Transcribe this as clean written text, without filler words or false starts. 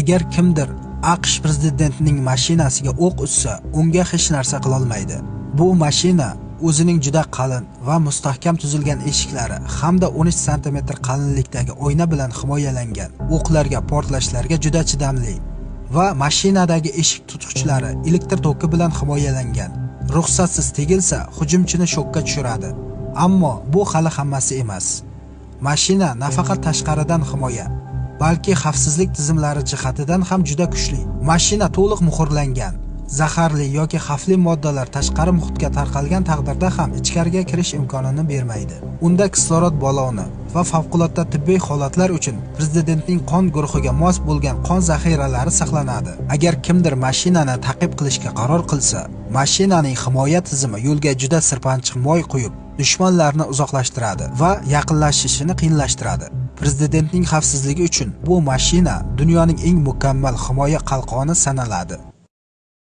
Agar kimdir AQSh prezidentining mashinasiga o'q uzsa, unga hech narsa qila olmaydi. Bu mashina o'zining juda qalin va mustahkam tuzilgan eshiklari hamda 13 sm qalinlikdagi oyna bilan himoyalangan. O'qlarga, portlashlarga juda chidamli va mashinadagi eshik tutqichlari elektr toki bilan himoyalangan. Ruxsatsiz tegilsa, hujumchini shokka tushiradi. Ammo bu hali hammasi emas. Mashina nafaqat tashqaridan himoya, balki xavfsizlik tizimlari jihatidan ham juda kuchli. Mashina to'liq muhrlangan. Zaharli yoki xavfli moddalar tashqari muhitga tarqalgan taqdirda ham ichkariga kirish imkonini bermaydi. Unda kislorod baloni va favqulodda tibbiy holatlar uchun prezidentning qon guruhiga mos bo'lgan qon zaxiralari saqlanadi. Agar kimdir mashinani ta'qib qilishga qaror qilsa, mashinaning himoya tizimi yo'lga juda sirpanchiq moy quyib, dushmanlarni uzoqlashtiradi va yaqinlashishini qiyinlashtiradi. Prezidentning xavfsizligi uchun bu mashina dunyoning eng mukammal himoya qalqoni sanaladi.